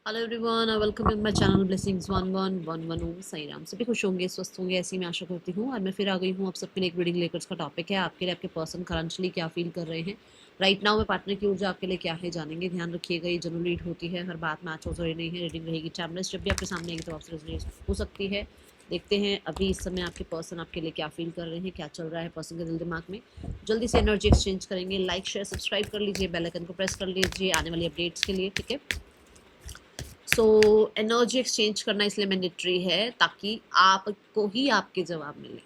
Hello everyone और welcome to my channel blessings 1111 Om Sai Ram. सभी खुश होंगे, स्वस्थ होंगे, ऐसी मैं आशा करती हूँ। और मैं फिर आ गई हूँ आप सबके लिए एक रीडिंग लेकर। इसका टॉपिक है आपके लिए आपके पर्सन करंटली क्या फील कर रहे हैं राइट नाउ में। पार्टनर की ऊर्जा आपके लिए क्या है जानेंगे। ध्यान रखिएगा, ये जनरल रीड होती है, हर बात मैच हो रही नहीं है। रीडिंग रहेगी टाइमलेस, जब भी आपके सामने आएगी तो आपसे रेजोनेट हो सकती है। देखते हैं अभी इस समय आपके पर्सन आपके लिए क्या फील कर रहे हैं, क्या चल रहा है पर्सन के दिल दिमाग में। जल्दी से एनर्जी एक्सचेंज करेंगे। लाइक शेयर सब्सक्राइब कर लीजिए, बेल आइकन को प्रेस कर लीजिए आने वाली अपडेट्स के लिए, ठीक है। सो एनर्जी एक्सचेंज करना इसलिए मैंडेटरी है ताकि आपको ही आपके जवाब मिले,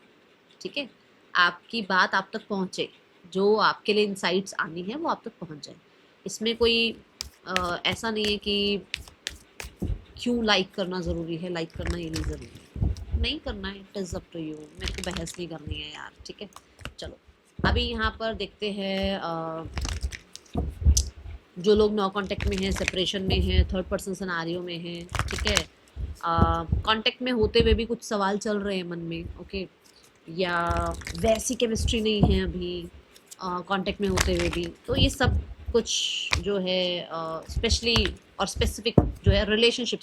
ठीक है। आपकी बात आप तक पहुंचे, जो आपके लिए इंसाइट्स आनी है वो आप तक पहुंच जाए। इसमें कोई ऐसा नहीं है कि क्यों लाइक करना ज़रूरी है, लाइक करना ये नहीं ज़रूरी है, नहीं करना है, it is up to you. मेरे को बहस नहीं करनी है यार, ठीक है। चलो अभी यहाँ पर देखते हैं जो लोग नो कांटेक्ट में हैं, सेपरेशन में हैं, थर्ड पर्सन सिनेरियो में हैं, ठीक है। कांटेक्ट में होते हुए भी कुछ सवाल चल रहे हैं मन में, ओके। या वैसी केमिस्ट्री नहीं है अभी कांटेक्ट में होते हुए भी, तो ये सब कुछ जो है स्पेशली और स्पेसिफिक जो है रिलेशनशिप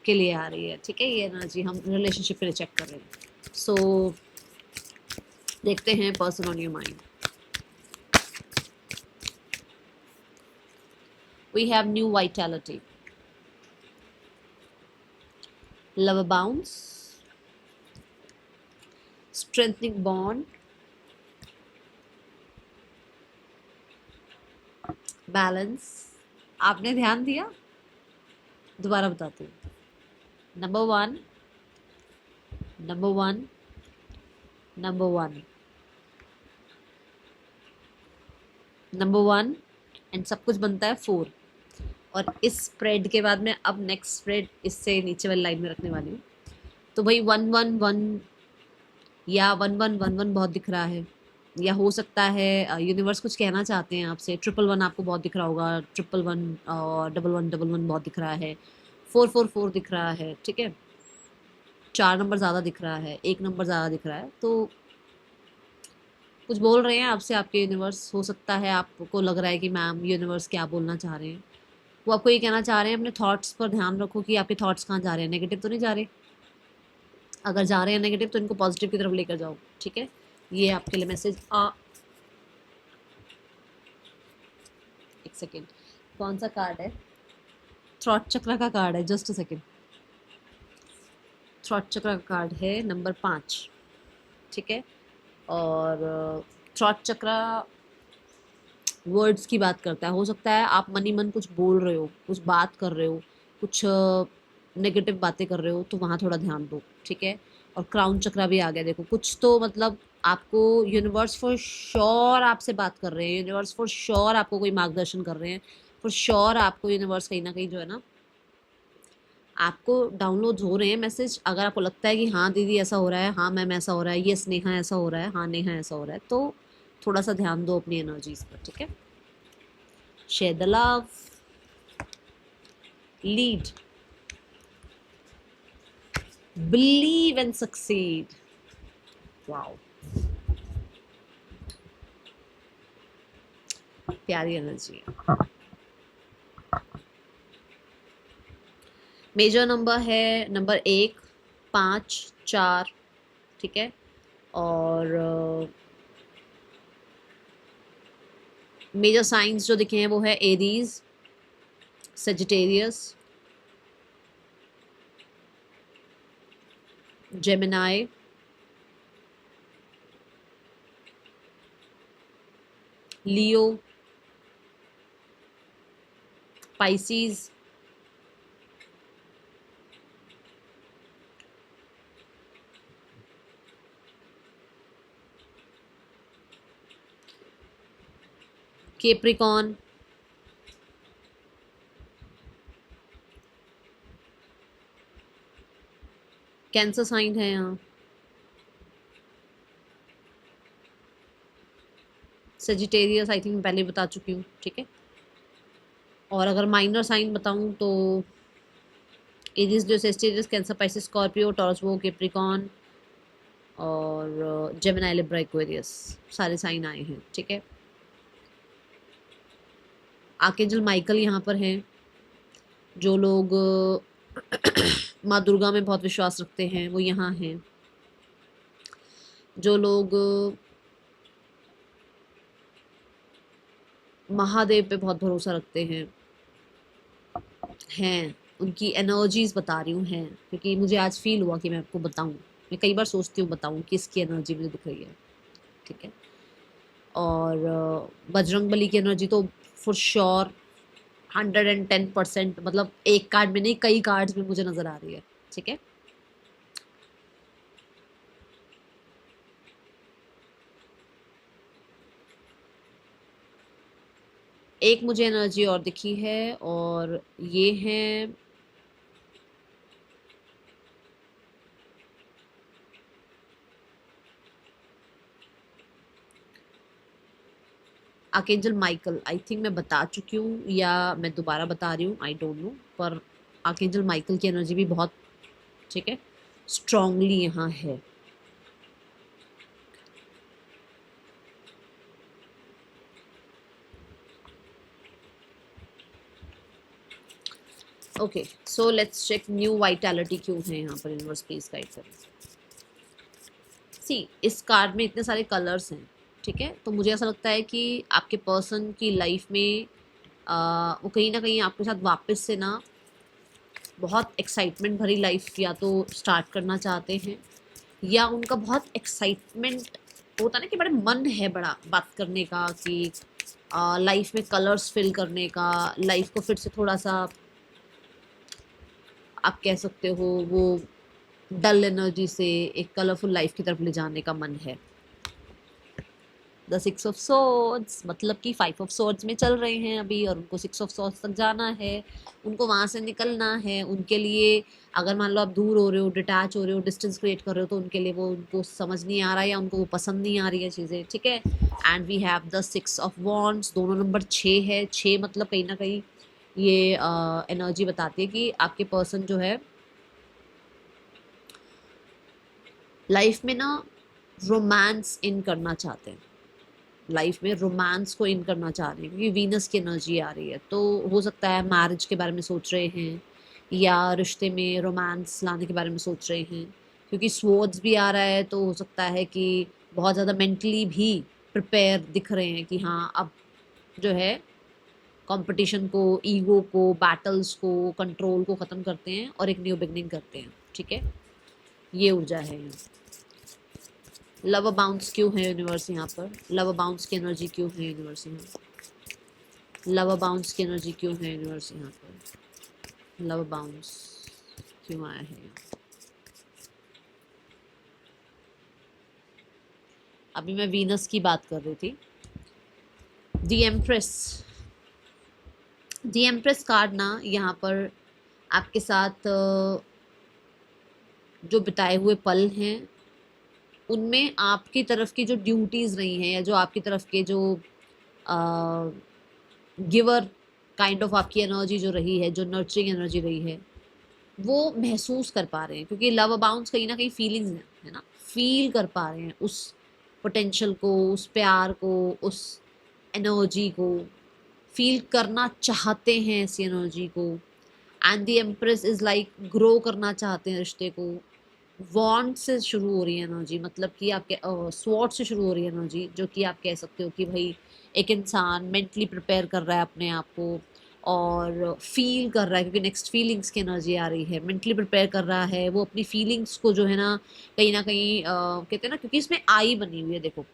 के लिए आ रही है, ठीक है। ये एनर्जी हम रिलेशनशिप के लिए चेक कर रहे हैं। सो देखते हैं person on your mind. We have new vitality, love abounds, strengthening bond, balance. आपने ध्यान दिया? दोबारा बताती हूँ। Number one, number one, number one, number one, and सब कुछ बनता है फोर। और इस स्प्रेड के बाद में अब नेक्स्ट स्प्रेड इससे नीचे वाली लाइन में रखने वाली हूँ। तो भाई 111 या 1111 बहुत दिख रहा है, या हो सकता है यूनिवर्स कुछ कहना चाहते हैं आपसे। 111 आपको बहुत दिख रहा होगा, 111 और 1111 बहुत दिख रहा है, 444 दिख रहा है, ठीक है। 4 नंबर ज़्यादा दिख रहा है, 1 नंबर ज़्यादा दिख रहा है, तो कुछ बोल रहे हैं आपसे आपके यूनिवर्स। हो सकता है आपको लग रहा है कि मैम यूनिवर्स क्या बोलना चाह रहे हैं। वो आपको ये कहना चाह रहे हैं अपने थॉट्स पर ध्यान रखो कि आपके थॉट्स कहाँ जा रहे हैं, नेगेटिव तो नहीं जा रहे। अगर जा रहे हैं नेगेटिव तो इनको पॉजिटिव की तरफ लेकर जाओ, ठीक है। ये आपके लिए मैसेज एक सेकेंड, कौन सा कार्ड है? थ्रॉट चक्र का कार्ड है, जस्ट अ सेकेंड। थ्रॉट चक्र का कार्ड है नंबर 5, ठीक है। और थ्रॉट चक्र वर्ड्स की बात करता है। हो सकता है आप मन ही मन कुछ बोल रहे हो, कुछ बात कर रहे हो, कुछ नेगेटिव बातें कर रहे हो, तो वहाँ थोड़ा ध्यान दो, ठीक है। और क्राउन चक्रा भी आ गया, देखो कुछ तो मतलब आपको यूनिवर्स फॉर श्योर आपसे बात कर रहे हैं, यूनिवर्स फॉर श्योर आपको कोई मार्गदर्शन कर रहे हैं, फॉर श्योर आपको यूनिवर्स कहीं ना कहीं जो है ना आपको डाउनलोड हो रहे हैं मैसेज। अगर आपको लगता है कि हाँ दीदी ऐसा हो रहा है, हाँ मैम ऐसा हो रहा है, यस नेहा ऐसा हो रहा है, हाँ नेहा ऐसा हो रहा है, तो थोड़ा सा ध्यान दो अपनी एनर्जीज पर, ठीक है। Share the love, lead, believe and succeed. Wow, प्यारी एनर्जी है। मेजर नंबर है नंबर 1, 5, 4, ठीक है। और मेजर साइंस जो दिखे हैं वो है एरीज, सेजिटेरियस, जेमिनाई, लियो, पाइसीज, केप्रिकॉन, कैंसर साइन है यहाँ, सेजिटेरियस आई थिंक मैं पहले बता चुकी हूँ, ठीक है। और अगर माइनर साइन बताऊँ तो एरीज, जो Sagittarius, cancer, Pisces, Scorpio, taurus, वो, केप्रिकॉन और जेमिनी, लिब्रा, एक्वेरियस, सारे साइन आए हैं, ठीक है। आर्केंजल माइकल यहाँ पर हैं, जो लोग माँ दुर्गा में बहुत विश्वास रखते हैं वो यहाँ हैं। जो लोग महादेव पे बहुत भरोसा रखते हैं, उनकी एनर्जीज बता रही हूँ हैं, क्योंकि मुझे आज फील हुआ कि मैं आपको बताऊँ। मैं कई बार सोचती हूँ बताऊँ किसकी एनर्जी मुझे दिख रही है, ठीक है। और बजरंग बली की एनर्जी तो फॉर श्योर 110%, मतलब एक कार्ड में नहीं कई कार्ड्स में मुझे नजर आ रही है, ठीक है। एक मुझे एनर्जी और दिखी है, और ये है आर्कएंजल माइकल। आई थिंक मैं बता चुकी हूँ या मैं दोबारा बता रही हूँ, आई डोंट नो, पर आर्कएंजल माइकल की एनर्जी भी बहुत, ठीक है, स्ट्रांगली यहाँ है। Okay, so let's check new vitality क्यों है यहाँ पर, यूनिवर्स प्लीज गाइड करें। सी, इस कार्ड में इतने सारे कलर्स हैं, ठीक है, तो मुझे ऐसा लगता है कि आपके पर्सन की लाइफ में वो कहीं ना कहीं आपके साथ वापस से ना बहुत एक्साइटमेंट भरी लाइफ या तो स्टार्ट करना चाहते हैं, या उनका बहुत एक्साइटमेंट होता है ना कि बड़े मन है बड़ा बात करने का, कि लाइफ में कलर्स फिल करने का, लाइफ को फिर से थोड़ा सा आप कह सकते हो वो डल एनर्जी से एक कलरफुल लाइफ की तरफ ले जाने का मन है। द 6 ऑफ सॉर्ड्स मतलब कि 5 ऑफ सॉर्ड्स में चल रहे हैं अभी, और उनको 6 ऑफ सॉर्ड्स तक जाना है, उनको वहाँ से निकलना है। उनके लिए अगर मान लो आप दूर हो रहे हो, डिटैच हो रहे हो, डिस्टेंस क्रिएट कर रहे हो, तो उनके लिए वो उनको समझ नहीं आ रहा है या उनको वो पसंद नहीं आ रही है चीज़ें, ठीक है। And we have the 6 of wands, दोनों नंबर 6 है। 6 मतलब कहीं ना कहीं ये एनर्जी बताती है कि आपके पर्सन जो है लाइफ में ना रोमांस इन करना चाहते हैं, लाइफ में रोमांस को इन करना चाह रहे हैं, क्योंकि वीनस की एनर्जी आ रही है। तो हो सकता है मैरिज के बारे में सोच रहे हैं, या रिश्ते में रोमांस लाने के बारे में सोच रहे हैं, क्योंकि स्वॉर्ड्स भी आ रहा है, तो हो सकता है कि बहुत ज़्यादा मेंटली भी प्रिपेयर दिख रहे हैं कि हाँ अब जो है कंपटीशन को, ईगो को, बैटल्स को, कंट्रोल को ख़त्म करते हैं और एक न्यू बिगनिंग करते हैं, ठीक है। ये ऊर्जा है यहाँ। लव बाउंस क्यों है यूनिवर्स यहाँ पर, लव बाउंस की एनर्जी क्यों है यूनिवर्स यहाँ, लव बाउंस की एनर्जी क्यों है यूनिवर्स यहाँ पर, लव बाउंस क्यों आया है। अभी मैं वीनस की बात कर रही थी। The empress, the empress card ना यहाँ पर आपके साथ जो बिताए हुए पल हैं उनमें आपकी तरफ की जो ड्यूटीज़ रही हैं, या जो आपकी तरफ के जो गिवर काइंड ऑफ आपकी एनर्जी जो रही है, जो नर्चरिंग एनर्जी रही है, वो महसूस कर पा रहे हैं, क्योंकि लव अबाउंस कहीं ना कहीं फीलिंग्स हैं, है ना, फील कर पा रहे हैं उस पोटेंशियल को, उस प्यार को, उस एनर्जी को फील करना चाहते हैं, ऐसी एनर्जी को। And the empress is like grow करना चाहते हैं रिश्ते को। वॉन्ट से शुरू हो रही है एनर्जी, मतलब कि आपके स्वॉर्ड से शुरू हो रही है एनर्जी, जो कि आप कह सकते हो कि भाई एक इंसान मेंटली प्रिपेयर कर रहा है अपने आप को और फील कर रहा है, क्योंकि नेक्स्ट फीलिंग्स की एनर्जी आ रही है, मेंटली प्रिपेयर कर रहा है वो अपनी फीलिंग्स को जो है ना कहीं कहते हैं ना, क्योंकि इसमें आई बनी हुई है, देखो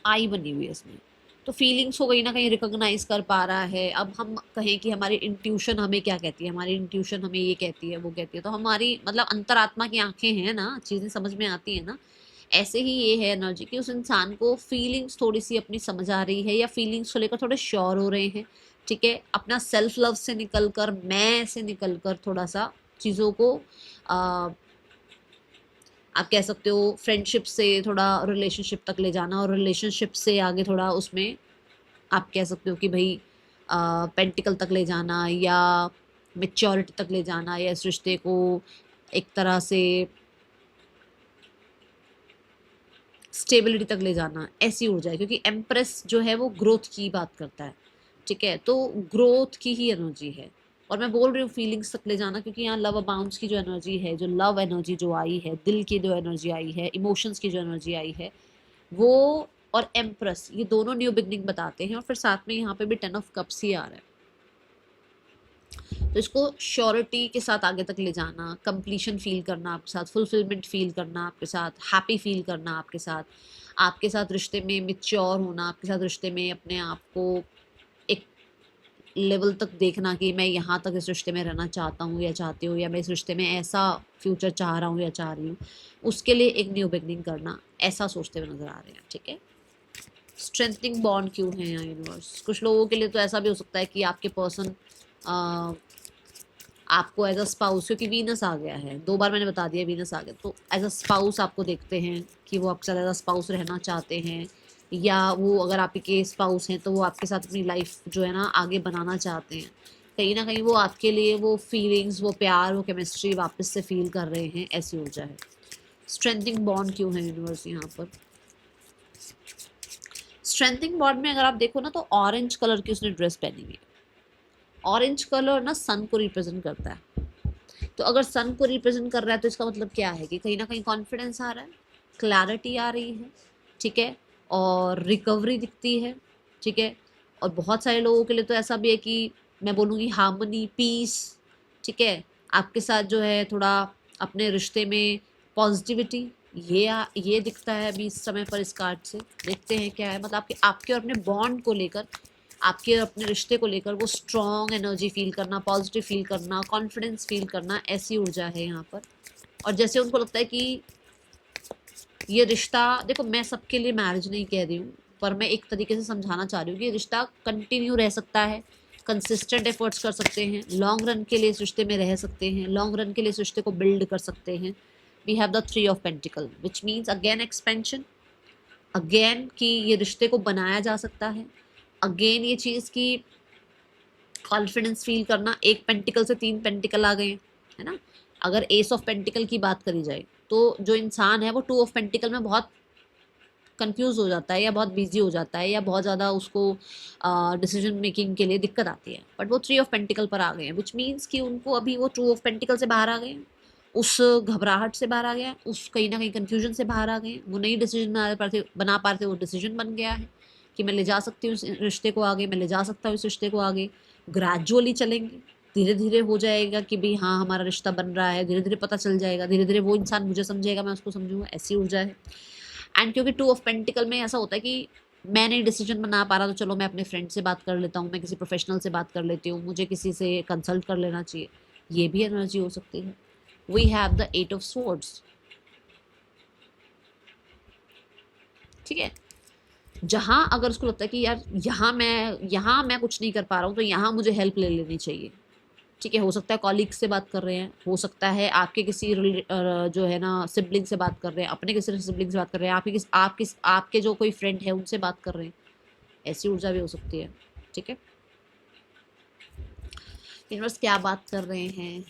आई बनी हुई है इसमें, तो फीलिंग्स को कहीं ना कहीं रिकॉग्नाइज कर पा रहा है। अब हम कहें कि हमारी इंट्यूशन हमें क्या कहती है, हमारी इंट्यूशन हमें ये कहती है, वो कहती है, तो हमारी मतलब अंतरात्मा की आंखें हैं ना, चीज़ें समझ में आती हैं ना। ऐसे ही ये है एनर्जी कि उस इंसान को फीलिंग्स थोड़ी सी अपनी समझ आ रही है, या फीलिंग्स को लेकर थोड़े श्योर हो रहे हैं, ठीक है। अपना सेल्फ लव से निकल कर, मैं से निकल कर थोड़ा सा चीज़ों को आप कह सकते हो फ्रेंडशिप से थोड़ा रिलेशनशिप तक ले जाना, और रिलेशनशिप से आगे थोड़ा उसमें आप कह सकते हो कि भाई पेंटिकल तक ले जाना, या मेच्योरिटी तक ले जाना, या इस रिश्ते को एक तरह से स्टेबिलिटी तक ले जाना, ऐसी ऊर्जा है। क्योंकि एम्प्रेस जो है वो ग्रोथ की बात करता है, ठीक है, तो ग्रोथ की ही एनर्जी है। और मैं बोल रही हूँ फीलिंग्स तक ले जाना, क्योंकि यहाँ लव अबाउंड्स की जो एनर्जी है, जो लव एनर्जी जो आई है, दिल की जो एनर्जी आई है, इमोशंस की जो एनर्जी आई है, वो और एम्प्रेस, ये दोनों न्यू बिगनिंग बताते हैं। और फिर साथ में यहाँ पे भी 10 ऑफ कप्स ही आ रहा है। तो इसको श्योरिटी के साथ आगे तक ले जाना, कंप्लीशन फील करना आपके साथ, फुलफिलमेंट फील करना आपके साथ, हैप्पी फील करना आपके साथ रिश्ते में मिच्योर होना, आपके साथ रिश्ते में अपने आप को एक लेवल तक देखना कि मैं यहाँ तक इस रिश्ते में रहना चाहता हूँ या चाहती हूँ, या मैं इस रिश्ते में ऐसा फ्यूचर चाह रहा हूँ या चाह रही हूँ, उसके लिए एक न्यू बिगनिंग करना, ऐसा सोचते हुए नजर आ रहे हैं। ठीक है, स्ट्रेंथनिंग बॉन्ड क्यों है यहाँ यूनिवर्स? कुछ लोगों के लिए तो ऐसा भी हो सकता है कि आपके पर्सन आपको एज अ स्पाउस, क्योंकि वीनस आ गया है, 2 बार मैंने बता दिया वीनस आ गया, तो एज अ स्पाउस आपको देखते हैं कि वो आपके साथ एज अ स्पाउस रहना चाहते हैं, या वो अगर आपके स्पाउस हैं तो वो आपके साथ अपनी लाइफ जो है ना आगे बनाना चाहते हैं। कहीं ना कहीं वो आपके लिए वो फीलिंग्स, वो प्यार, वो केमिस्ट्री वापस से फील कर रहे हैं, ऐसी ऊर्जा है। स्ट्रेंथिंग बॉन्ड क्यों है यूनिवर्स यहाँ पर? स्ट्रेंथिंग बॉन्ड में अगर आप देखो ना, तो ऑरेंज कलर की उसने ड्रेस पहनी हुई है। ऑरेंज कलर ना सन को रिप्रेजेंट करता है, तो अगर सन को रिप्रेजेंट कर रहा है तो इसका मतलब क्या है कि कहीं ना कहीं कॉन्फिडेंस आ रहा है, क्लैरिटी आ रही है, ठीक है, और रिकवरी दिखती है। ठीक है, और बहुत सारे लोगों के लिए तो ऐसा भी है कि मैं बोलूँगी हार्मनी, पीस। ठीक है, आपके साथ जो है थोड़ा अपने रिश्ते में पॉजिटिविटी, ये दिखता है अभी इस समय पर। इस कार्ड से देखते हैं क्या है, मतलब आपके और अपने बॉन्ड को लेकर, आपके और अपने रिश्ते को लेकर वो स्ट्रॉन्ग एनर्जी फील करना, पॉजिटिव फील करना, कॉन्फिडेंस फील करना, ऐसी ऊर्जा है यहाँ पर। और जैसे उनको लगता है कि ये रिश्ता, देखो मैं सबके लिए मैरिज नहीं कह रही हूँ, पर मैं एक तरीके से समझाना चाह रही हूँ कि ये रिश्ता कंटिन्यू रह सकता है, कंसिस्टेंट एफर्ट्स कर सकते हैं, लॉन्ग रन के लिए इस रिश्ते में रह सकते हैं, लॉन्ग रन के लिए इस रिश्ते को बिल्ड कर सकते हैं। We have the 3 of pentacle which means again expansion, again कि ये रिश्ते को बनाया जा सकता है, अगेन ये चीज़ की कॉन्फिडेंस फील करना। एक पेंटिकल से 3 पेंटिकल आ गए, है ना। अगर एस ऑफ पेंटिकल की बात करी जाए तो जो इंसान है वो 2 ऑफ पेंटिकल में बहुत कंफ्यूज हो जाता है, या बहुत बिजी हो जाता है, या बहुत ज़्यादा उसको डिसीजन मेकिंग के लिए दिक्कत आती है। बट वो 3 ऑफ पेंटिकल पर आ गए हैं, विच मीन्स कि उनको अभी वो 2 ऑफ पेंटिकल से बाहर आ गए हैं, उस घबराहट से बाहर आ गया, उस कहीं ना कहीं कन्फ्यूजन से बाहर आ गए। वो नई डिसीजन बना पा रहे थे, वो डिसीजन बन गया है कि मैं ले जा सकती हूँ इस रिश्ते को आगे, मैं ले जा सकता हूँ इस रिश्ते को आगे। ग्रेजुअली चलेंगे, धीरे धीरे हो जाएगा कि भाई हाँ हमारा रिश्ता बन रहा है, धीरे धीरे पता चल जाएगा, धीरे धीरे वो इंसान मुझे समझेगा, मैं उसको समझूंगा, ऐसी ऊर्जा है। एंड क्योंकि 2 ऑफ पेंटिकल में ऐसा होता है कि मैं नहीं डिसीजन बना पा रहा, तो चलो मैं अपने फ्रेंड से बात कर लेता हूँ, मैं किसी प्रोफेशनल से बात कर लेती हूँ, मुझे किसी से कंसल्ट कर लेना चाहिए, ये भी एनर्जी हो सकती है। We have the 8 of swords. ठीक है, जहां अगर उसको लगता है कि यार यहाँ मैं कुछ नहीं कर पा रहा हूँ, तो यहाँ मुझे हेल्प ले लेनी चाहिए। ठीक है, हो सकता है कॉलीग से बात कर रहे हैं, हो सकता है आपके किसी जो है ना सिबलिंग से बात कर रहे हैं, अपने किसी सिबलिंग से बात कर रहे हैं, आपके जो कोई फ्रेंड है उनसे बात कर रहे हैं, ऐसी ऊर्जा भी हो सकती है। ठीक है, यूनिवर्स क्या बात कर रहे हैं?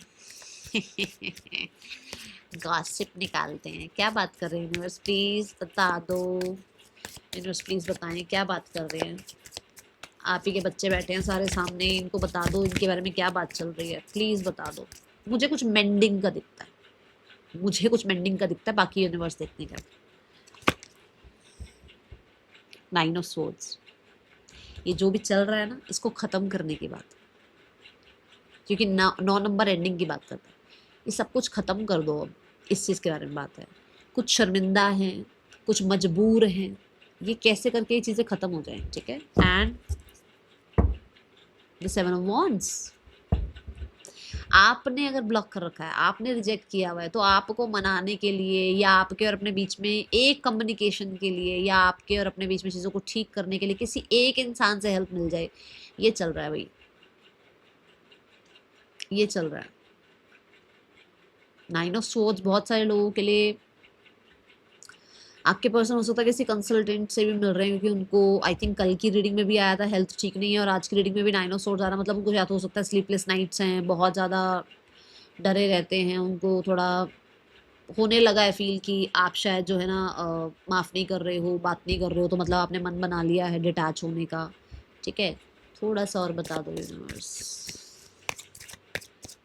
गॉसिप निकालते हैं, क्या बात कर रहे हैं यूनिवर्स? प्लीज बता दो यूनिवर्स, प्लीज बताएं क्या बात कर रहे हैं। आप ही के बच्चे बैठे हैं सारे सामने, इनको बता दो इनके बारे में क्या बात चल रही है, प्लीज बता दो। मुझे कुछ मेंडिंग का दिखता है, मुझे कुछ मेंडिंग का दिखता है, बाकी यूनिवर्स देखने का। 9 ऑफ स्वॉर्ड्स, ये जो भी चल रहा है ना, इसको खत्म करने की बात, क्योंकि 9 नंबर एंडिंग की बात करता है। ये सब कुछ खत्म कर दो अब, इस चीज़ के बारे में बात है। कुछ शर्मिंदा हैं, कुछ मजबूर हैं, ये कैसे करके ये चीज़ें खत्म हो जाएं। ठीक है, एंड द 7 ऑफ वॉन्ड्स, आपने अगर ब्लॉक कर रखा है, आपने रिजेक्ट किया हुआ है, तो आपको मनाने के लिए, या आपके और अपने बीच में एक कम्युनिकेशन के लिए, या आपके और अपने बीच में चीज़ों को ठीक करने के लिए किसी एक इंसान से हेल्प मिल जाए, ये चल रहा है भाई, ये चल रहा है। 9 ऑफ स्वॉर्ड्स बहुत सारे लोगों के लिए आपके पर्सन हो सकता है किसी कंसल्टेंट से भी मिल रहे हैं, क्योंकि उनको आई थिंक कल की रीडिंग में भी आया था हेल्थ ठीक नहीं है, और आज की रीडिंग में भी 9 ऑफ स्वॉर्ड्स आ रहा है, मतलब उनको या तो हो सकता है स्लीपलेस नाइट्स हैं, बहुत ज़्यादा डरे रहते हैं, उनको थोड़ा होने लगा है फील कि आप शायद जो है ना माफ़ नहीं कर रहे हो, बात नहीं कर रहे हो, तो मतलब आपने मन बना लिया है डिटैच होने का। ठीक है, थोड़ा सा और बता दो यूनिवर्स।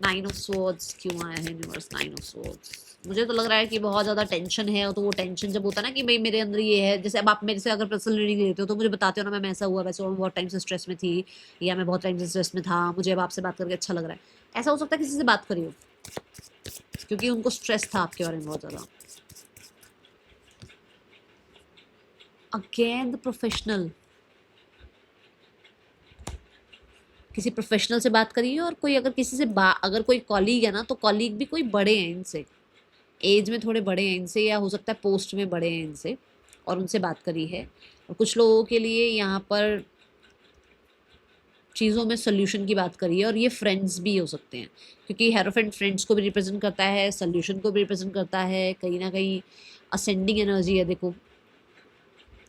9 ऑफ स्वॉर्ड्स क्यों आया है यूनिवर्स? 9 ऑफ स्वॉर्ड्स मुझे तो लग रहा है कि बहुत ज़्यादा टेंशन है, तो वो टेंशन जब होता है ना कि भाई मेरे अंदर ये है, जैसे अब आप मेरे से अगर पर्सनल रीडिंग लेते हो तो मुझे बताते हो ना मैम ऐसा हुआ वैसे हुआ, मैं बहुत टाइम से स्ट्रेस में थी, या मैं बहुत टाइम से स्ट्रेस में था, मुझे अब आपसे बात करके अच्छा लग रहा है। ऐसा हो सकता है किसी से बात करी हो क्योंकि उनको स्ट्रेस था आपके बारे में बहुत ज़्यादा। अगेन द प्रोफेशनल, किसी प्रोफेशनल से बात करिए, और कोई अगर किसी से अगर कोई कॉलीग है ना तो कॉलीग भी कोई बड़े हैं इनसे, एज में थोड़े बड़े हैं इनसे, या हो सकता है पोस्ट में बड़े हैं इनसे, और उनसे बात करी है। और कुछ लोगों के लिए यहाँ पर चीज़ों में सोल्यूशन की बात करी है, और ये फ्रेंड्स भी हो सकते हैं क्योंकि हेरोफेंट फ्रेंड्स को भी रिप्रेजेंट करता है, सोल्यूशन को भी रिप्रेजेंट करता है, कहीं ना कहीं असेंडिंग एनर्जी है देखो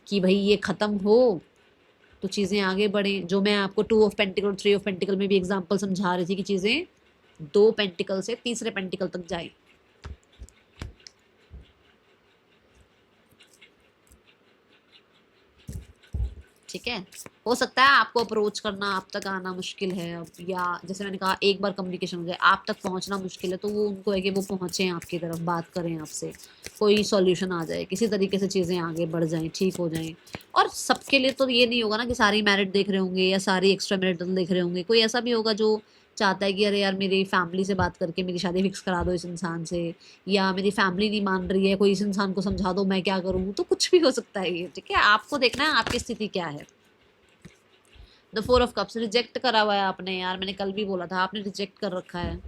कि भाई ये ख़त्म हो तो चीज़ें आगे बढ़ें। जो मैं आपको 2 ऑफ पेंटिकल 3 ऑफ पेंटिकल में भी एग्जांपल समझा रही थी कि चीज़ें 2 पेंटिकल से तीसरे पेंटिकल तक जाए। ठीक है, हो सकता है आपको अप्रोच करना, आप तक आना मुश्किल है अब, या जैसे मैंने कहा एक बार कम्युनिकेशन हो जाए आप तक पहुंचना मुश्किल है, तो वो उनको है कि वो पहुंचे आपकी तरफ, बात करें आपसे, कोई सॉल्यूशन आ जाए, किसी तरीके से चीज़ें आगे बढ़ जाएं, ठीक हो जाएं। और सबके लिए तो ये नहीं होगा ना कि सारी मैरिड देख रहे होंगे या सारी एक्स्ट्रा मैरिटल देख रहे होंगे, कोई ऐसा भी होगा जो चाहता है कि अरे यार मेरी फैमिली से बात करके मेरी शादी फिक्स करा दो इस इंसान से, या मेरी फैमिली नहीं मान रही है, कोई इस इंसान को समझा दो, मैं क्या करूँ, तो कुछ भी हो सकता है ये। ठीक है, आपको देखना है आपकी स्थिति क्या है। द 4 ऑफ कप्स रिजेक्ट करा हुआ है आपने, यार मैंने कल भी बोला था आपने रिजेक्ट कर रखा है।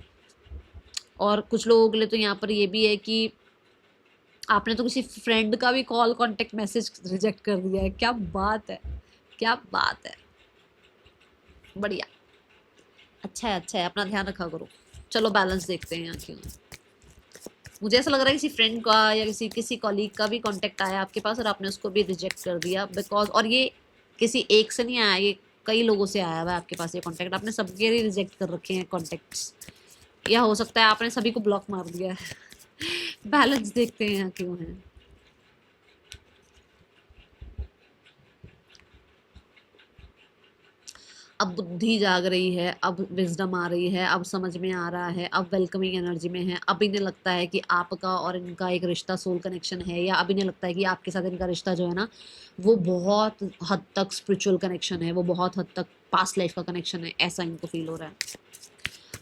और कुछ लोगों के लिए तो यहाँ पर ये भी है कि आपने तो किसी फ्रेंड का भी कॉल कांटेक्ट मैसेज रिजेक्ट कर दिया है। क्या बात है, क्या बात है, बढ़िया, अच्छा है, अपना ध्यान रखा करो। चलो बैलेंस देखते हैं यहाँ क्यों। मुझे ऐसा लग रहा है किसी फ्रेंड का या किसी किसी कॉलीग का भी कांटेक्ट आया आपके पास और आपने उसको भी रिजेक्ट कर दिया बिकॉज, और ये किसी एक से नहीं आया, ये कई लोगों से आया हुआ है आपके पास ये कांटेक्ट, आपने सबके रिजेक्ट कर रखे हैं कॉन्टेक्ट्स, या हो सकता है आपने सभी को ब्लॉक मार दिया है। बैलेंस देखते हैं यहाँ क्यों है। अब बुद्धि जाग रही है, अब विजडम आ रही है, अब समझ में आ रहा है, अब वेलकमिंग एनर्जी में है, अब इन्हें लगता है कि आपका और इनका एक रिश्ता सोल कनेक्शन है, या अब इन्हें लगता है कि आपके साथ इनका रिश्ता जो है ना वो बहुत हद तक स्पिरिचुअल कनेक्शन है, वो बहुत हद तक पास्ट लाइफ का कनेक्शन है, ऐसा इनको फील हो रहा है।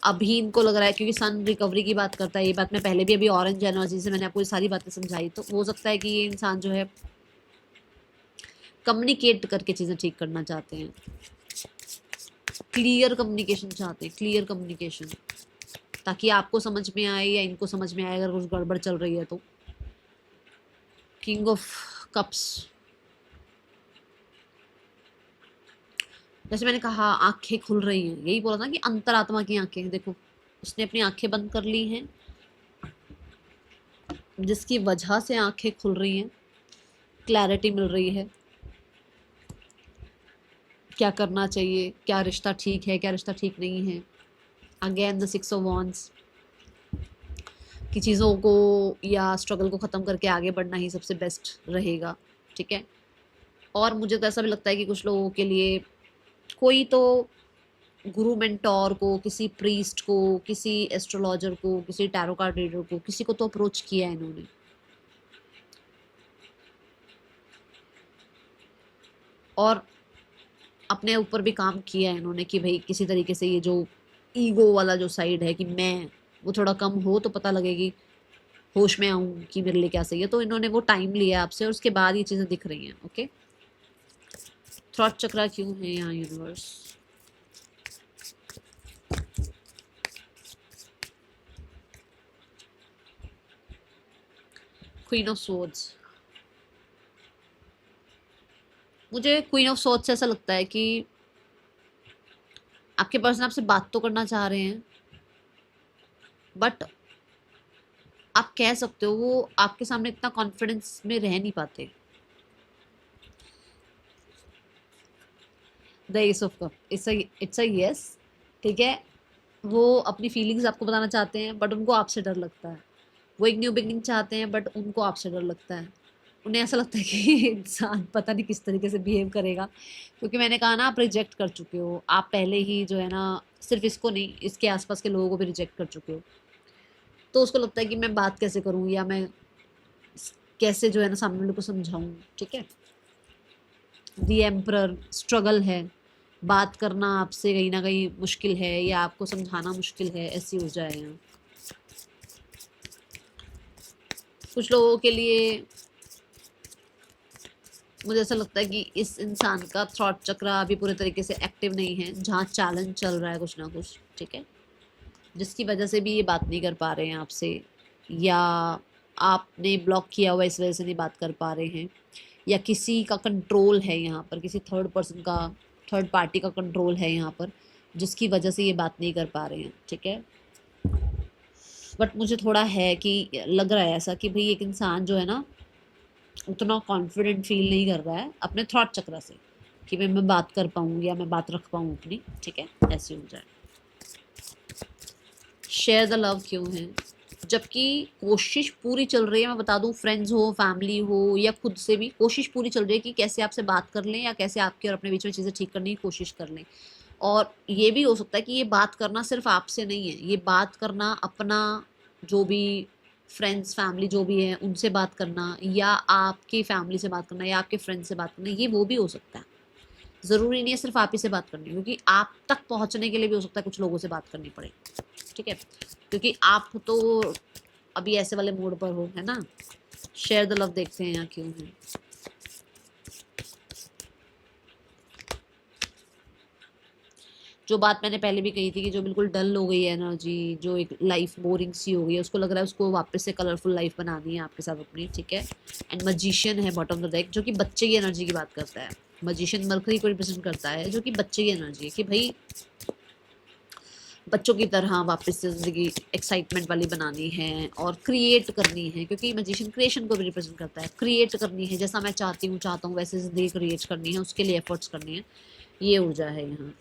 अभी इनको लग रहा है क्योंकि सन रिकवरी की बात करता है, ये बात मैं पहले भी अभी ऑरेंज एनर्जी से मैंने आपको ये सारी बातें समझाई, तो हो सकता है कि ये इंसान जो है कम्युनिकेट करके चीज़ें ठीक करना चाहते हैं, क्लियर कम्युनिकेशन चाहते हैं, क्लियर कम्युनिकेशन, ताकि आपको समझ में आए या इनको समझ में आए अगर कुछ गड़बड़ चल रही है तो। किंग ऑफ कप्स, जैसे मैंने कहा आंखें खुल रही हैं, यही बोला था कि अंतरात्मा की आंखें, देखो उसने अपनी आंखें बंद कर ली हैं, जिसकी वजह से आंखें खुल रही हैं, क्लैरिटी मिल रही है, क्या करना चाहिए, क्या रिश्ता ठीक है, क्या रिश्ता ठीक नहीं है। अगेन द 6 ऑफ वॉन्ड्स, कि चीज़ों को या स्ट्रगल को ख़त्म करके आगे बढ़ना ही सबसे बेस्ट रहेगा। ठीक है, और मुझे तो ऐसा भी लगता है कि कुछ लोगों के लिए कोई तो गुरु मेंटोर को, किसी प्रीस्ट को, किसी एस्ट्रोलॉजर को, किसी टैरो कार्ड रीडर को, किसी को तो अप्रोच किया है इन्होंने, और अपने ऊपर भी काम किया है इन्होंने कि भाई किसी तरीके से ये जो ईगो वाला जो साइड है कि मैं, वो थोड़ा कम हो तो पता लगेगी, होश में आऊँ कि मेरे लिए क्या सही है। तो इन्होंने वो टाइम लिया आपसे और उसके बाद ये चीज़ें दिख रही हैं। ओके, थ्रॉट चक्रा क्यों है यहाँ यूनिवर्स? क्वीन ऑफ सोर्ड्स, मुझे क्वीन ऑफ सोर्ड्स से ऐसा लगता है कि आपके पर्सन आपसे बात तो करना चाह रहे हैं, बट आप कह सकते हो वो आपके सामने इतना कॉन्फिडेंस में रह नहीं पाते। The ace of cup, it's a yes. ठीक है, वो अपनी फीलिंग्स आपको बताना चाहते हैं बट उनको आपसे डर लगता है, वो एक न्यू बिगनिंग चाहते हैं बट उनको आपसे डर लगता है, उन्हें ऐसा लगता है कि ये इंसान पता नहीं किस तरीके से बिहेव करेगा, क्योंकि मैंने कहा ना आप रिजेक्ट कर चुके हो, आप पहले ही जो है ना सिर्फ इसको नहीं इसके आसपास के लोगों को भी रिजेक्ट कर चुके हो। तो उसको लगता है कि मैं बात कैसे करूँ या मैं कैसे जो है ना सामने वाले को समझाऊँ। ठीक है, दी एम्परर स्ट्रगल है, बात करना आपसे कहीं ना कहीं मुश्किल है या आपको समझाना मुश्किल है, ऐसी ऊर्जा है यहाँ। कुछ लोगों के लिए मुझे ऐसा लगता है कि इस इंसान का थॉट चक्र अभी पूरे तरीके से एक्टिव नहीं है, जहाँ चैलेंज चल रहा है कुछ ना कुछ। ठीक है, जिसकी वजह से भी ये बात नहीं कर पा रहे हैं आपसे, या आपने ब्लॉक किया हुआ इस वजह से नहीं बात कर पा रहे हैं, या किसी का कंट्रोल है यहाँ पर, किसी थर्ड पर्सन का, थर्ड पार्टी का कंट्रोल है यहाँ पर, जिसकी वजह से ये बात नहीं कर पा रहे हैं। ठीक है, बट मुझे थोड़ा है कि लग रहा है ऐसा कि भाई एक इंसान जो है ना उतना कॉन्फिडेंट फील नहीं कर रहा है अपने थॉट चक्र से कि मैं बात कर पाऊँ या मैं बात रख पाऊँ अपनी। ठीक है, ऐसी हो जाए। शेयर द लव क्यों है, जबकि कोशिश पूरी चल रही है, मैं बता दूं, फ्रेंड्स हो, फैमिली हो या खुद से भी कोशिश पूरी चल रही है कि कैसे आपसे बात कर लें या कैसे आपके और अपने बीच में चीज़ें ठीक करने की कोशिश कर लें। और ये भी हो सकता है कि ये बात करना सिर्फ आपसे नहीं है, ये बात करना अपना जो भी फ्रेंड्स फैमिली जो भी है उनसे बात करना, या आपकी फैमिली से बात करना, या आपके फ्रेंड्स से बात करना, ये वो भी हो सकता है। ज़रूरी नहीं है सिर्फ आप ही से बात करनी, क्योंकि आप तक पहुंचने के लिए भी हो सकता है कुछ लोगों से बात करनी पड़े। ठीक है, क्योंकि आप तो अभी ऐसे वाले मूड पर हो, है ना। शेयर द लव देखते हैं यहाँ क्यों है। जो बात मैंने पहले भी कही थी कि जो बिल्कुल डल हो गई है एनर्जी, जो एक लाइफ बोरिंग सी हो गई है, उसको लग रहा है उसको वापस से कलरफुल लाइफ बनानी है आपके साथ अपनी। ठीक है, एंड मजिशियन है बॉटम ऑफ द डेक, जो कि बच्चे की एनर्जी की बात करता है। मजिशियन मरकरी को रिप्रेजेंट करता है, जो कि बच्चे की एनर्जी है कि भाई बच्चों की तरह वापस से ज़िंदगी एक्साइटमेंट वाली बनानी है और क्रिएट करनी है, क्योंकि मैजिशियन क्रिएशन को भी रिप्रेजेंट करता है। क्रिएट करनी है, जैसा मैं चाहता हूँ वैसे ज़िंदगी क्रिएट करनी है, उसके लिए एफर्ट्स करने हैं। ये ऊर्जा है यहाँ।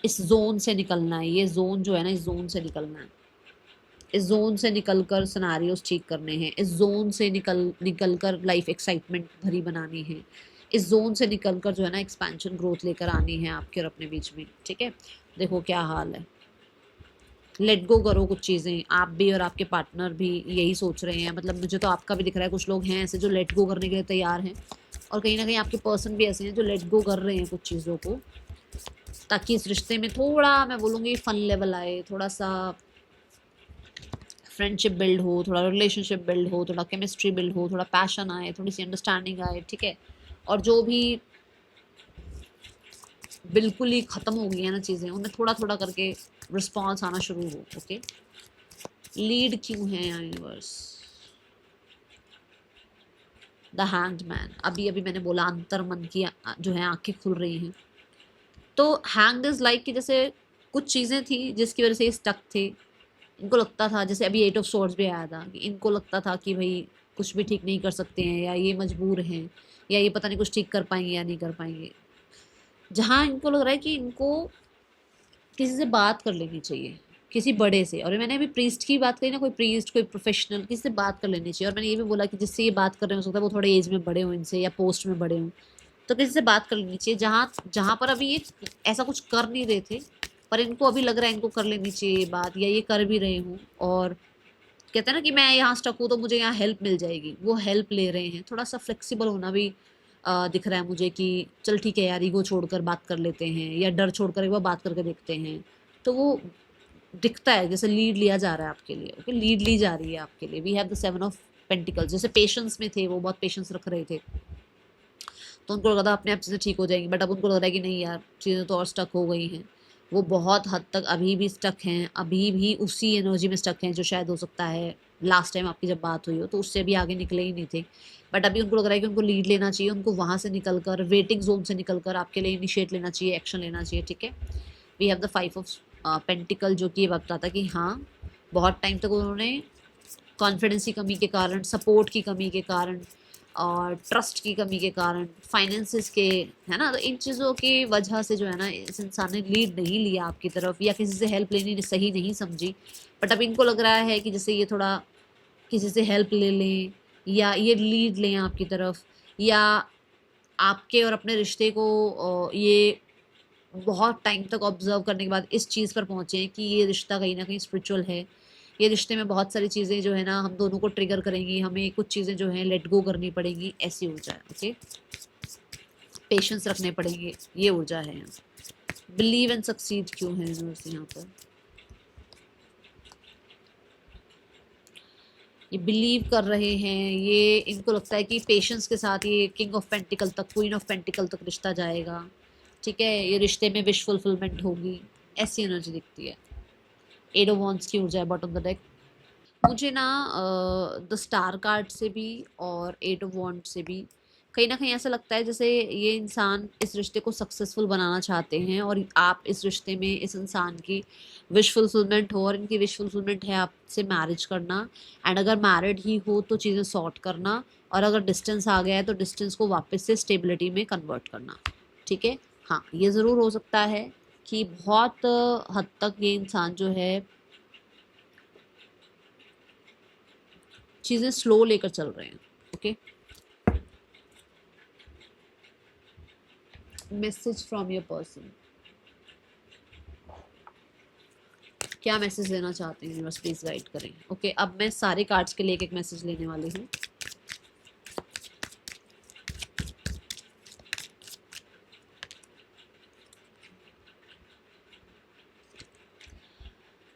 इस जोन से निकलना है, ये जोन जो है ना, इस जोन से निकलना है। इस जोन से निकलकर सिनेरियोस ठीक करने हैं, इस जोन से निकलकर लाइफ एक्साइटमेंट भरी बनानी है, इस जोन से निकलकर जो है ना एक्सपेंशन ग्रोथ लेकर आनी है आपके और अपने बीच में। ठीक है, देखो क्या हाल है। लेट गो करो कुछ चीज़ें, आप भी और आपके पार्टनर भी यही सोच रहे हैं। मतलब मुझे तो आपका भी दिख रहा है, कुछ लोग हैं ऐसे जो लेट गो करने के लिए तैयार हैं, और कहीं ना कहीं आपके पर्सन भी ऐसे हैं जो लेट गो कर रहे हैं कुछ चीज़ों को, ताकि इस रिश्ते में थोड़ा, मैं बोलूँगी, फन लेवल आए, थोड़ा सा फ्रेंडशिप बिल्ड हो, थोड़ा रिलेशनशिप बिल्ड हो, थोड़ा केमिस्ट्री बिल्ड हो, थोड़ा पैशन आए, थोड़ी सी अंडरस्टैंडिंग आए। ठीक है, और जो भी बिल्कुल ही ख़त्म हो गई है ना चीज़ें, उनमें थोड़ा थोड़ा करके रिस्पॉन्स आना शुरू हो। ओके, लीड क्यों है यूनिवर्स, द हैंग्ड मैन। अभी अभी मैंने बोला अंतर मन की जो है आंखें खुल रही हैं। तो हैंग्ड इज लाइक कि जैसे कुछ चीज़ें थी जिसकी वजह से ये स्टक थे। इनको लगता था, जैसे अभी 8 ऑफ स्वॉर्ड्स भी आया था, कि इनको लगता था कि भाई कुछ भी ठीक नहीं कर सकते हैं, या ये मजबूर हैं, या ये पता नहीं कुछ ठीक कर पाएंगे या नहीं कर पाएंगे। जहाँ इनको लग रहा है कि इनको किसी से बात कर लेनी चाहिए, किसी बड़े से। और मैंने अभी प्रीस्ट की बात करी ना, कोई प्रीस्ट, कोई प्रोफेशनल, किसी से बात कर लेनी चाहिए। और मैंने ये भी बोला कि जिससे ये बात कर रहे हो सकता है वो थोड़े एज में बड़े हों इनसे, या पोस्ट में बड़े हों, तो किसी से बात कर लेनी चाहिए। जहाँ जहाँ पर अभी ये ऐसा कुछ कर नहीं रहे थे, पर इनको अभी लग रहा है इनको कर लेनी चाहिए बात, या ये कर भी रहे हूँ, और कहते हैं ना कि मैं यहाँ स्टक हूँ तो मुझे यहाँ हेल्प मिल जाएगी, वो हेल्प ले रहे हैं। थोड़ा सा फ्लेक्सिबल होना भी दिख रहा है मुझे कि चल ठीक है यार, ईगो छोड़कर बात कर लेते हैं, या डर छोड़कर एक बार बात करके देखते हैं। तो वो दिखता है जैसे लीड लिया जा रहा है आपके लिए। ओके, लीड ली जा रही है आपके लिए। We have the 7 of pentacles. जैसे पेशेंस में थे, वो बहुत पेशेंस रख रहे थे, तो उनको लगा था अपने आप चीज़ें ठीक हो जाएंगी, बट अब उनको लग रहा है कि नहीं यार, चीज़ें तो और स्टक हो गई हैं। वो बहुत हद तक अभी भी स्टक हैं, अभी भी उसी एनर्जी में स्टक हैं, जो शायद हो सकता है लास्ट टाइम आपकी जब बात हुई हो तो उससे भी आगे निकले ही नहीं थे। बट अभी उनको लग रहा है कि उनको लीड लेना चाहिए, उनको वहाँ से निकल कर, वेटिंग जोन से निकल कर आपके लिए इनिशिएट लेना चाहिए, एक्शन लेना चाहिए। ठीक है, we have the 5 of pentacle, जो कि ये बताता कि हाँ, बहुत टाइम तक उन्होंने कॉन्फिडेंस की कमी के कारण, सपोर्ट की कमी के कारण, और ट्रस्ट की कमी के कारण, फाइनेंसिस के, है ना, तो इन चीज़ों की वजह से जो है ना इस इंसान ने लीड नहीं लिया आपकी तरफ, या किसी से हेल्प लेनी सही नहीं समझी। बट अब इनको लग रहा है कि जैसे ये थोड़ा किसी से हेल्प ले लें, या ये लीड लें आपकी तरफ, या आपके और अपने रिश्ते को ये बहुत टाइम तक ऑब्जर्व करने के बाद इस चीज़ पर पहुँचे कि ये रिश्ता कहीं ना कहीं स्पिरिचुअल है। ये रिश्ते में बहुत सारी चीज़ें जो है ना हम दोनों को ट्रिगर करेंगी, हमें कुछ चीज़ें जो है लेट गो करनी पड़ेंगी, ऐसी ऊर्जा है। ओके, पेशेंस रखने पड़ेंगे, ये ऊर्जा है यहाँ। बिलीव एंड सक्सीड क्यों है यूनिवर्स यहाँ पर? ये बिलीव कर रहे हैं, ये इनको लगता है कि पेशेंस के साथ ये किंग ऑफ पेंटिकल तक, क्वीन ऑफ पेंटिकल तक रिश्ता जाएगा। ठीक है, ये रिश्ते में विश फुलफिलमेंट होगी, ऐसी एनर्जी दिखती है। एट ऑफ वॉन्ड्स की ऊर्जा है बॉटम ऑफ द डेक। मुझे ना द स्टार कार्ड से भी और एट ऑफ वॉन्ड से भी कहीं ना कहीं ऐसा लगता है जैसे ये इंसान इस रिश्ते को सक्सेसफुल बनाना चाहते हैं, और आप इस रिश्ते में इस इंसान की विश फुलफिलमेंट हो, और इनकी विश फुलफिलमेंट है आपसे मैरिज करना। एंड अगर मैरिड ही हो तो चीज़ें सॉर्ट करना, और अगर डिस्टेंस आ गया है तो डिस्टेंस को वापस से स्टेबिलिटी में कन्वर्ट करना। ठीक है, हाँ ये ज़रूर हो सकता है कि बहुत हद तक ये इंसान जो है चीज़ें स्लो लेकर चल रहे हैं। Okay, message from your person, क्या मैसेज देना चाहते हैं यूनिवर्स, प्लीज गाइड करें। ओके, अब मैं सारे कार्ड्स के लिए एक मैसेज लेने वाली हूँ।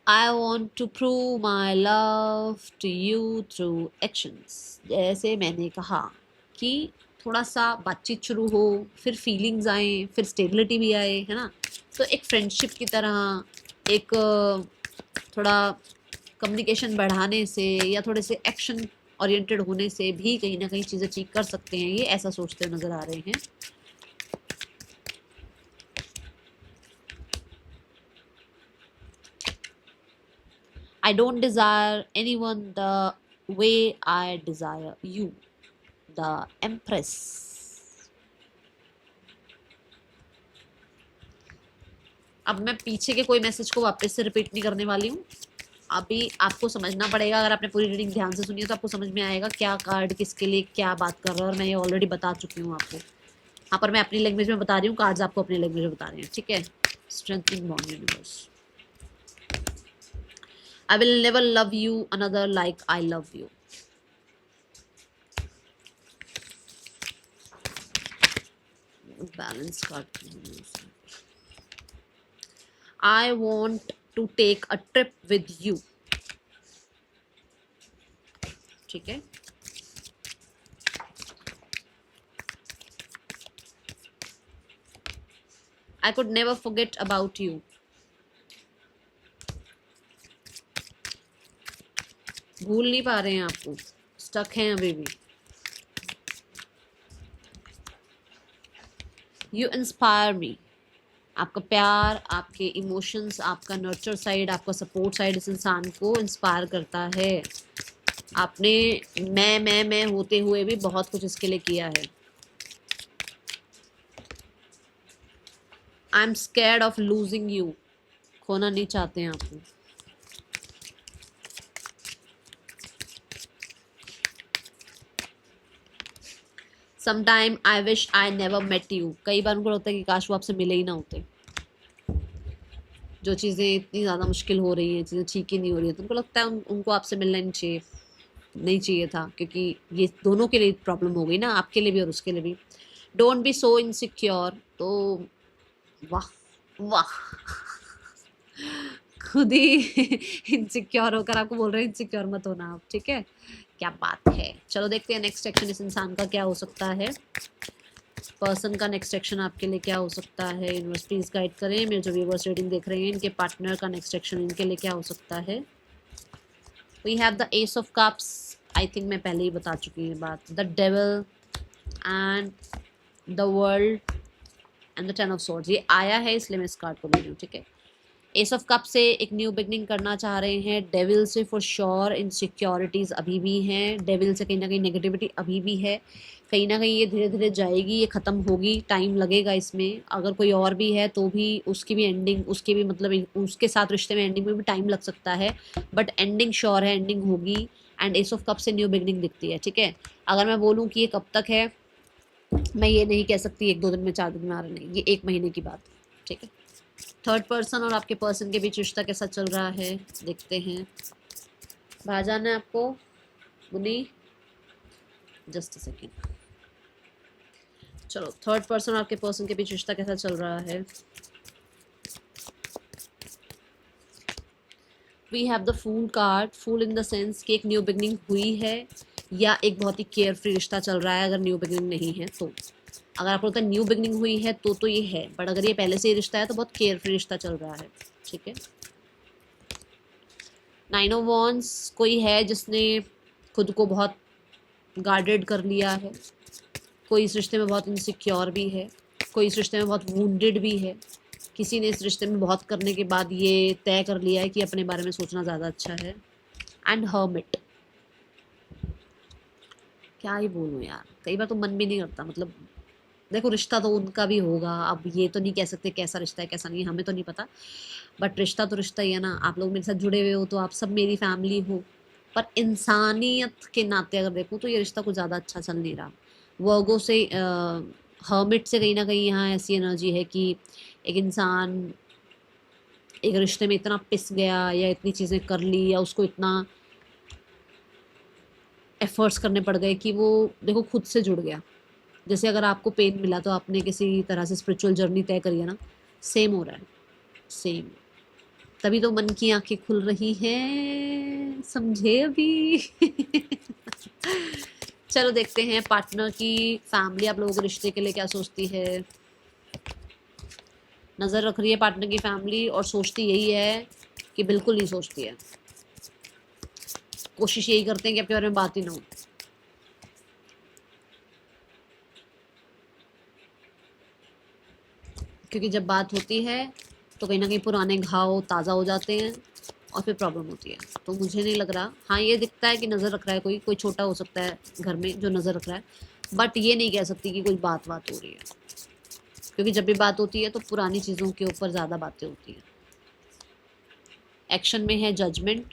I want to prove my love to you through actions। जैसे मैंने कहा कि थोड़ा सा बातचीत शुरू हो, फिर फीलिंग्स आए, फिर स्टेबिलिटी भी आए, है ना। तो एक फ्रेंडशिप की तरह, एक थोड़ा कम्युनिकेशन बढ़ाने से या थोड़े से एक्शन ओरिएंटेड होने से भी कहीं ना कहीं चीज़ें ठीक कर सकते हैं, ये ऐसा सोचते हुए नजर आ रहे हैं। I don't desire anyone the way I desire you, the Empress। अब मैं पीछे के कोई मैसेज को वापस से रिपीट नहीं करने वाली हूँ। अभी आपको समझना पड़ेगा, अगर आपने पूरी रीडिंग ध्यान से सुनी है तो आपको समझ में आएगा क्या कार्ड किसके लिए क्या बात कर रहा है, और मैं ये ऑलरेडी बता चुकी हूँ आपको। यहाँ पर मैं अपनी लैंग्वेज में बता रही हूँ, कार्ड्स आपको अपनी लैंग्वेज में बता रहे हैं। ठीक है, strengthening bond universe. I will never love you another like I love you। Balance card. I want to take a trip with you। ठीक है, I could never forget about you। भूल नहीं पा रहे हैं आपको, स्टक हैं अभी भी। You inspire me। आपका प्यार, आपके इमोशंस, आपका नर्चर साइड, आपका सपोर्ट साइड इस इंसान को इंस्पायर करता है। आपने मैं होते हुए भी बहुत कुछ इसके लिए किया है। I am scared of losing you. खोना नहीं चाहते हैं आपको। Sometime I wish I never met you। कई बार उनको लगता है कि काश वो आपसे मिले ही ना होते। जो चीज़ें इतनी ज़्यादा मुश्किल हो रही हैं, चीज़ें ठीक ही नहीं हो रही है, तो उनको लगता है उनको आपसे मिलना नहीं चाहिए था, क्योंकि ये दोनों के लिए प्रॉब्लम हो गई ना, आपके लिए भी और उसके लिए भी। Don't be so insecure. तो वाह वाह, खुद ही इनसिक्योर होकर आपको बोल रहे हैं इनसिक्योर मत होना आप। ठीक है, क्या बात है। चलो देखते हैं नेक्स्ट एक्शन इस इंसान का क्या हो सकता है। पर्सन का नेक्स्ट एक्शन आपके लिए क्या हो सकता है, यूनिवर्स प्लीज गाइड करें। मेरे जो व्यूअर्स रीडिंग देख रहे हैं, इनके पार्टनर का नेक्स्ट एक्शन इनके लिए क्या हो सकता है। We have the ace of cups. I think मैं पहले ही बता चुकी हूँ बात। The devil and the world and the ten of swords. ये आया है इसलिए मैं इस कार्ड को ले रही हूँ। ठीक है, एस ऑफ कप से एक न्यू बिगनिंग करना चाह रहे हैं। डेविल से फॉर श्योर इनसिक्योरिटीज़ अभी भी हैं। डेविल से कहीं ना कहीं नेगेटिविटी अभी भी है। कहीं ना कहीं ये धीरे धीरे जाएगी, ये ख़त्म होगी, टाइम लगेगा इसमें। अगर कोई और भी है तो भी उसकी भी एंडिंग, उसके भी मतलब उसके साथ रिश्ते में एंडिंग में भी टाइम लग सकता है, बट एंडिंग श्योर है, एंडिंग होगी। एंड एस ऑफ कप से न्यू बिगनिंग दिखती है, ठीक है। अगर मैं बोलूँ कि ये कब तक है, मैं ये नहीं कह सकती 1-2 दिन में, 4 दिन में, आ रहा नहीं, ये 1 महीने की बात है, ठीक है। थर्ड पर्सन और आपके पर्सन के बीच रिश्ता कैसा चल रहा है देखते हैं। बाहर जाना है आपको मुनी, जस्ट अ सेकेंड। चलो, थर्ड पर्सन और आपके पर्सन के बीच रिश्ता कैसा चल रहा है। We have the fool card. Fool in the sense कि एक न्यू बिगनिंग हुई है या एक बहुत ही केयर फ्री रिश्ता चल रहा है। अगर न्यू बिगनिंग नहीं है तो, अगर आपको लगता है न्यू बिगनिंग हुई है तो ये है, बट अगर ये पहले से ही रिश्ता है तो बहुत केयर फ्री रिश्ता चल रहा है, ठीक है। 9 ऑफ वॉन्ड्स, कोई है जिसने खुद को बहुत गार्डेड कर लिया है, कोई इस रिश्ते में बहुत इनसिक्योर भी है, कोई इस रिश्ते में बहुत वुंडेड भी है, किसी ने इस रिश्ते में बहुत करने के बाद ये तय कर लिया है कि अपने बारे में सोचना ज़्यादा अच्छा है। एंड हर्मिट, क्या ही बोलूँ यार, कई बार तो मन भी नहीं करता, मतलब देखो रिश्ता तो उनका भी होगा, अब ये तो नहीं कह सकते कैसा रिश्ता है कैसा नहीं, हमें तो नहीं पता, बट रिश्ता तो रिश्ता ही है ना। आप लोग मेरे साथ जुड़े हुए हो तो आप सब मेरी फैमिली हो, पर इंसानियत के नाते अगर देखूँ तो ये रिश्ता कुछ ज़्यादा अच्छा चल नहीं रहा। वर्गो से हर्मिट से कहीं ना कहीं यहाँ ऐसी एनर्जी है कि एक इंसान एक रिश्ते में इतना पिस गया या इतनी चीज़ें कर ली या उसको इतना एफर्ट्स करने पड़ गए कि वो देखो खुद से जुड़ गया। जैसे अगर आपको पेन मिला तो आपने किसी तरह से स्पिरिचुअल जर्नी तय करी है ना, सेम हो रहा है, सेम। तभी तो मन की आंखें खुल रही हैं, समझे अभी। चलो देखते हैं पार्टनर की फैमिली आप लोगों के रिश्ते के लिए क्या सोचती है। नज़र रख रही है पार्टनर की फैमिली और सोचती यही है कि बिल्कुल नहीं सोचती है, कोशिश यही करते हैं कि आपके बारे में बात ही ना हो। क्योंकि जब बात होती है तो कहीं ना कहीं पुराने घाव ताज़ा हो जाते हैं और फिर प्रॉब्लम होती है। तो मुझे नहीं लग रहा, हाँ ये दिखता है कि नज़र रख रहा है, कोई कोई छोटा हो सकता है घर में जो नज़र रख रहा है, बट ये नहीं कह सकती कि कोई बात बात हो रही है, क्योंकि जब भी बात होती है तो पुरानी चीज़ों के ऊपर ज़्यादा बातें होती हैं। एक्शन में है जजमेंट,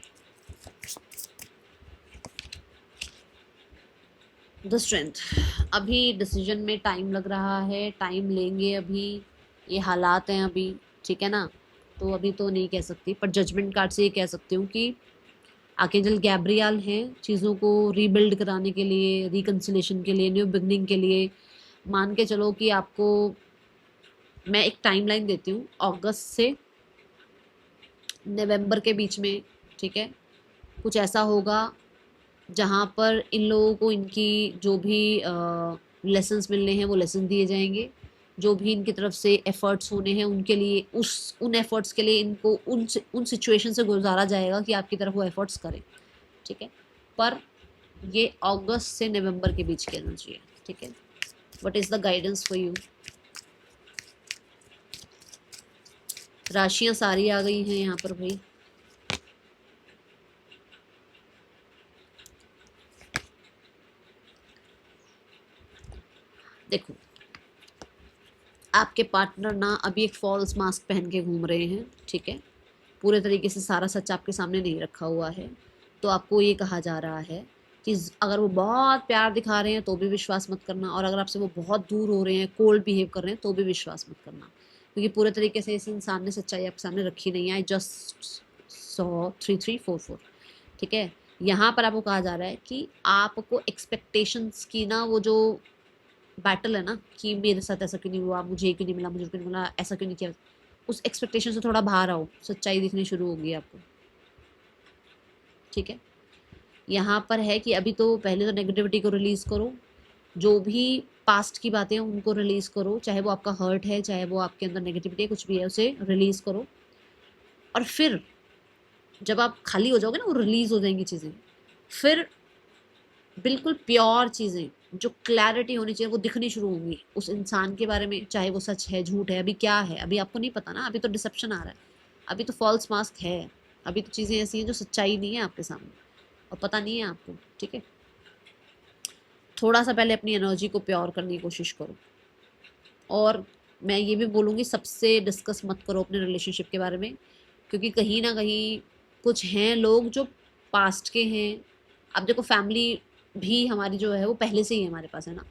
द स्ट्रेंथ। अभी डिसीजन में टाइम लग रहा है, टाइम लेंगे अभी, ये हालात हैं अभी, ठीक है ना। तो अभी तो नहीं कह सकती, पर जजमेंट कार्ड से ये कह सकती हूँ कि आर्कएंजल गैब्रियल हैं चीज़ों को रीबिल्ड कराने के लिए, रिकन्सिलेशन के लिए, न्यू बिगनिंग के लिए। मान के चलो कि आपको मैं एक टाइमलाइन देती हूँ, अगस्त से नवंबर के बीच में, ठीक है, कुछ ऐसा होगा जहाँ पर इन लोगों को इनकी जो भी लेसन्स मिलने हैं वो लेसन दिए जाएंगे, जो भी इनकी तरफ से एफर्ट्स होने हैं उनके लिए, उन एफर्ट्स के लिए इनको उन सिचुएशन से गुजारा जाएगा कि आपकी तरफ वो एफर्ट्स करें, ठीक है। पर ये अगस्त से नवंबर के बीच की एनर्जी है, ठीक है। What is the guidance for you. राशियाँ सारी आ गई हैं यहाँ पर भाई। देखो आपके पार्टनर ना अभी एक फॉल्स मास्क पहन के घूम रहे हैं, ठीक है, पूरे तरीके से सारा सच आपके सामने नहीं रखा हुआ है। तो आपको ये कहा जा रहा है कि अगर वो बहुत प्यार दिखा रहे हैं तो भी विश्वास मत करना, और अगर आपसे वो बहुत दूर हो रहे हैं, कोल्ड बिहेव कर रहे हैं, तो भी विश्वास मत करना, क्योंकि पूरे तरीके से इस इंसान ने सच्चाई आपके सामने रखी नहीं है। आई जस्ट सॉ 3344, ठीक है। यहाँ पर आपको कहा जा रहा है कि आपको एक्सपेक्टेशंस की ना वो जो बैटल है ना, कि मेरे साथ ऐसा क्यों नहीं हुआ, मुझे क्यों नहीं मिला, मुझे क्यों नहीं मिला, ऐसा क्यों नहीं किया, उस एक्सपेक्टेशन से थोड़ा बाहर आओ, सच्चाई दिखनी शुरू होगी आपको, ठीक है। यहाँ पर है कि अभी तो पहले तो नेगेटिविटी को रिलीज़ करो, जो भी पास्ट की बातें हैं उनको रिलीज़ करो, चाहे वो आपका हर्ट है, चाहे वो आपके अंदर नेगेटिविटी है, कुछ भी है उसे रिलीज़ करो। और फिर जब आप खाली हो जाओगे ना, वो रिलीज़ हो जाएंगी चीज़ें, फिर बिल्कुल प्योर चीज़ें जो क्लैरिटी होनी चाहिए वो दिखनी शुरू होंगी उस इंसान के बारे में, चाहे वो सच है झूठ है, अभी क्या है अभी आपको नहीं पता ना, अभी तो डिसेप्शन आ रहा है, अभी तो फॉल्स मास्क है, अभी तो चीज़ें ऐसी हैं जो सच्चाई नहीं है आपके सामने और पता नहीं है आपको, ठीक है। थोड़ा सा पहले अपनी एनर्जी को प्योर करने की कोशिश करो, और मैं ये भी बोलूँगी सबसे डिस्कस मत करो अपने रिलेशनशिप के बारे में, क्योंकि कहीं ना कहीं कुछ हैं लोग जो पास्ट के हैं, अब देखो फैमिली भी हमारी जो है वो पहले से ही हमारे पास है ना,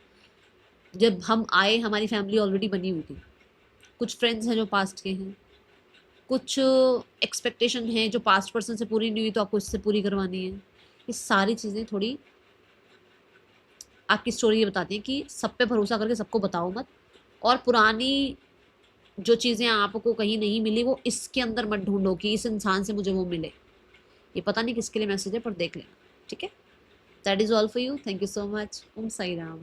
जब हम आए हमारी फैमिली ऑलरेडी बनी हुई थी। कुछ फ्रेंड्स हैं जो पास्ट के हैं, कुछ एक्सपेक्टेशन है जो पास्ट पर्सन से पूरी नहीं हुई तो आपको इससे पूरी करवानी है। ये सारी चीज़ें थोड़ी आपकी स्टोरी ये बताती है कि सब पे भरोसा करके सबको बताओ मत, और पुरानी जो चीज़ें आपको कहीं नहीं मिली वो इसके अंदर मत ढूंढो कि इस इंसान से मुझे वो मिले। ये पता नहीं किसके लिए मैसेज है, पर देख लेना, ठीक है। That is all for you. Thank you so much. Om Sai Ram.